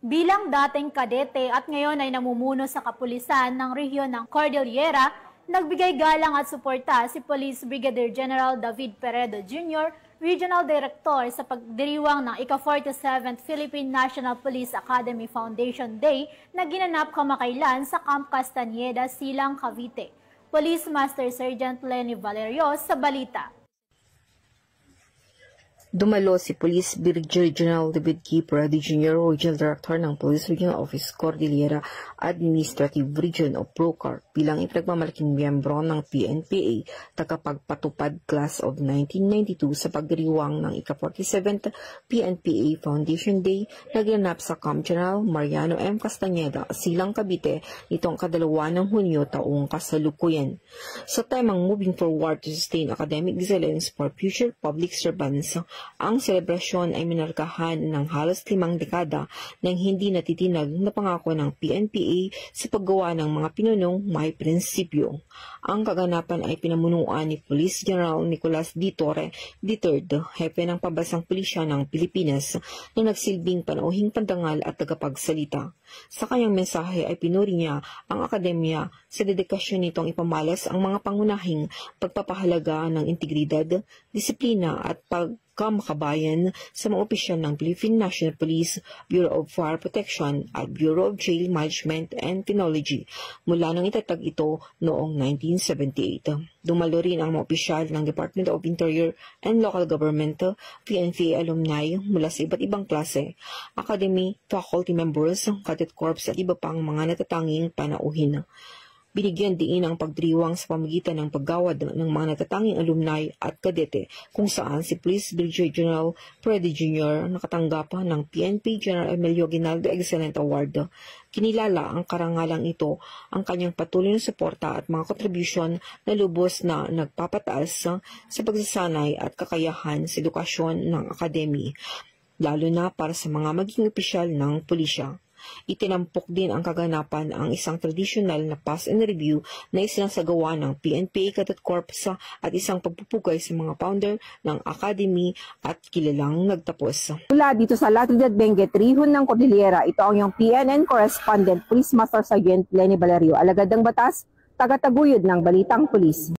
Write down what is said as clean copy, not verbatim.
Bilang dating kadete at ngayon ay namumuno sa kapulisan ng rehiyon ng Cordillera, nagbigay galang at suporta si Police Brigadier General David Peredo Jr., Regional Director sa pagdiriwang ng ika-47th Philippine National Police Academy Foundation Day na ginanap kamakailan sa Camp Castañeda, Silang, Cavite. Police Master Sergeant Lenny Valerio sa balita. Dumalo si Police Brigadier General David K. Peredo Jr., Regional Director ng Police Regional Office Cordillera Administrative Region of Procar bilang ipinagmamalaking miyembro ng PNPA tagapagpatupad Class of 1992 sa pagdiriwang ng ika-47th PNPA Foundation Day na ginanap sa Camp General Mariano M. Castañeda, Silang, Cavite nitong ika-2 ng Hunyo taong kasalukuyan. Sa temang Moving Forward to Sustain Academic Excellence for Future Public Servants, ang selebrasyon ay minarkahan ng halos 5 dekada ng hindi natitinag na pangako ng PNPA sa paggawa ng mga pinunong may prinsipyo. Ang kaganapan ay pinamunuan ni Police General Nicolas D. Torre III, hepe ng Pambansang Pulisya ng Pilipinas, na nagsilbing panauhing pandangal at tagapagsalita. Sa kanyang mensahe ay pinuri niya ang akademya sa dedikasyon nitong ipamalas ang mga pangunahing pagpapahalaga ng integridad, disiplina at pagkamakabayan sa mga opisyal ng Philippine National Police, Bureau of Fire Protection at Bureau of Jail Management and Penology mula nang itatag ito noong 1978. Dumalo rin ang mga opisyal ng Department of Interior and Local Government, PNPA alumni mula sa iba't ibang klase, academy, faculty members, cadet corps at iba pang mga natatanging panauhin. Binigyan diin ang pagdiriwang sa pamagitan ng paggawad ng mga natatanging alumni at kadete kung saan si Police Brigadier General Peredo Jr. nakatanggap ng PNP General Emilio Aguinaldo Excellent Award. Kinilala ang karangalang ito ang kanyang patuloy na suporta at mga kontribusyon na lubos na nagpapataas sa pagsasanay at kakayahan sa edukasyon ng akademi, lalo na para sa mga maging opisyal ng pulisya. Itinampok din ang kaganapan ang isang tradisyonal na pass and review na isinasagawa ng PNPA Cadet Corps at isang pagpupugay sa mga founder ng academy at kilalang nagtapos. Mula dito sa La Trinidad Benguet, Rihon ng Cordillera, ito ang iyong PNN Correspondent, Police Master Sergeant Lenny Valerio, alagad ng batas, tagataguyod ng Balitang Pulis.